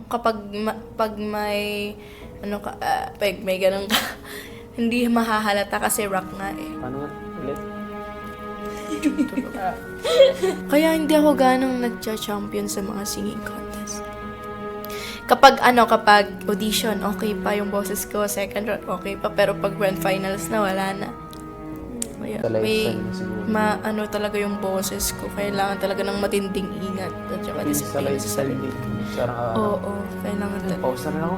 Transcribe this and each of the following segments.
kapag pag may ano ka, pag may ganun ka, hindi mahahalata kasi rock nga eh. Paano nga? Ulit? Kaya hindi ako ganang nagcha-champion sa mga singing contest. Kapag audition, okay pa yung boses ko, second round, okay pa, pero pag grand finals na, wala na. May talaga yung boses ko. Kailangan talaga ng matinding ingat at saka disiplina sa sarili. Oo, kailangan talaga. Pause na rin ako.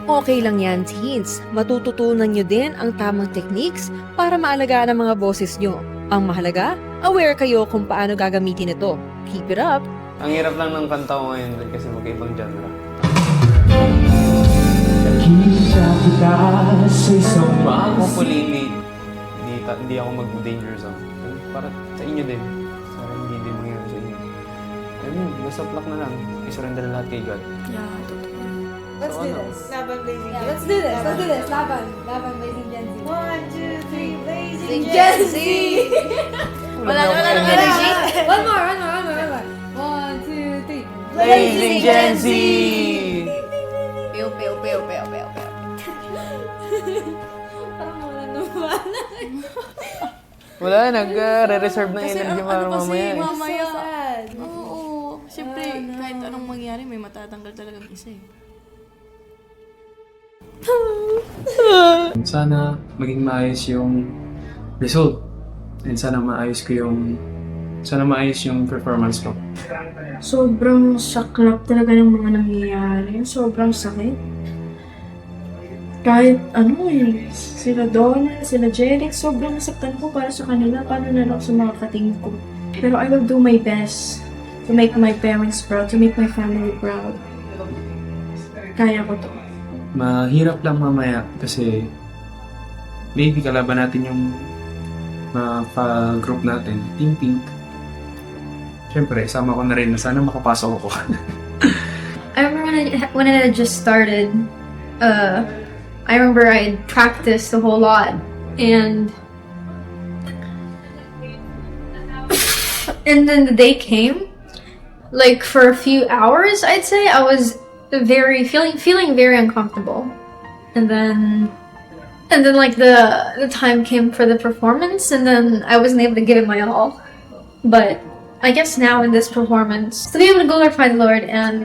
Okay lang yan, teens. Matututunan nyo din ang tamang techniques para maalagaan ang mga boses nyo. Ang mahalaga, aware kayo kung paano gagamitin ito. Keep it up! Ang hirap lang ng kanta ko ngayon kasi magkaibang genre. Hopefully, hindi ako mag-danger zone. Para sa inyo din. Para hindi din mangyari sa inyo. Ayun, basta plak na lang. Isurrender na lahat kay God. Yeah, totoo. Let's do this. Laban Blazing Gen Z. Let's do this. Let's do this. Laban Blazing Gen Z. 1, 2, 3, Blazing Gen Z. Wala nang energy. One more. 1, 2, 3. Blazing Gen Z! Pew, pew, pew, pew, pew, pew. Parang wala naman. Wala, nag-re-reserve ng Kasi energy ano para kasi, mamaya. mamaya. So sad. Oo. Siyempre, kahit anong mangyari, may matatanggal talagang isa eh. Sana maging maayos yung result. And sana maayos yung performance ko. Sobrang saklap talaga ng mga nangyayari. Sobrang sakit. Kahit sila Donna, sila Jeric, sobrang nasaktan ko para sa kanila. Paano na lang sa mga katingin ko. Pero I will do my best to make my parents proud, to make my family proud. Kaya ko to. Mahirap lang mamaya kasi maybe kalaban natin yung mga group natin, Team Pink. Siyempre, sama ko na rin na sana makapasok ako. I remember when it had just started, I remember I had practiced a whole lot, and then the day came. Like for a few hours, I'd say I was feeling very uncomfortable, and then like the time came for the performance, and then I wasn't able to give it my all, but I guess now in this performance, to be able to glorify the Lord and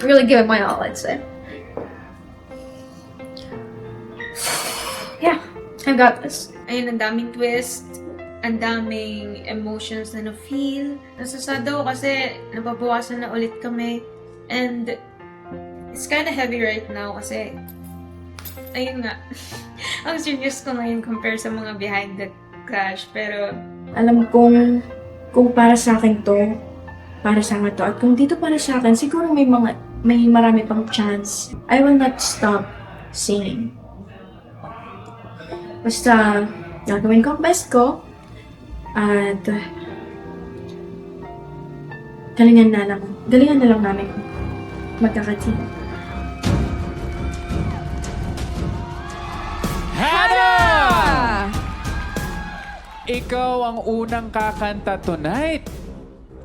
really give it my all, I'd say. Yeah, I've got this. Ayun, ang daming twist, ang daming emotions na na-feel. Nasasad ako kasi nababawasan na ulit kami. And it's kind of heavy right now kasi, ayun nga, ang serious ko ngayon compare sa mga behind the clash. Pero, Alam kong kung para sa akin to, para sa akin to. At kung dito para sa akin, siguro may marami pang chance. I will not stop singing. Basta, gagawin ko ang best ko. At, galingan na lang namin magkaka-team. Hannah! Ikaw ang unang kakanta tonight.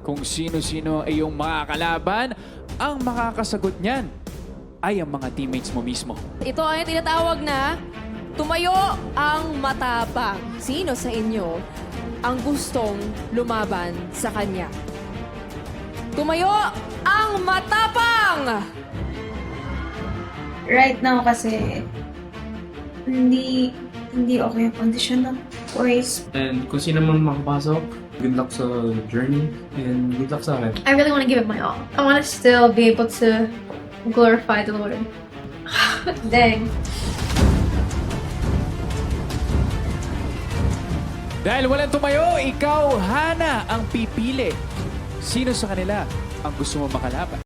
Kung sino-sino ay iyong mga kalaban, ang makakasagot niyan ay ang mga teammates mo mismo. Ito ay tinatawag na tumayo ang matapang. Sino sa inyo ang gustong lumaban sa kanya? Tumayo ang matapang! right now kasi, hindi okay yung condition ng voice. And kung sino man makapasok, good luck sa journey and good luck sa akin. I really want to give it my all. I want to still be able to glorify the Lord. Dang. Dahil walang tumayo, ikaw, Hannah, ang pipili. Sino sa kanila ang gusto mo makalaban?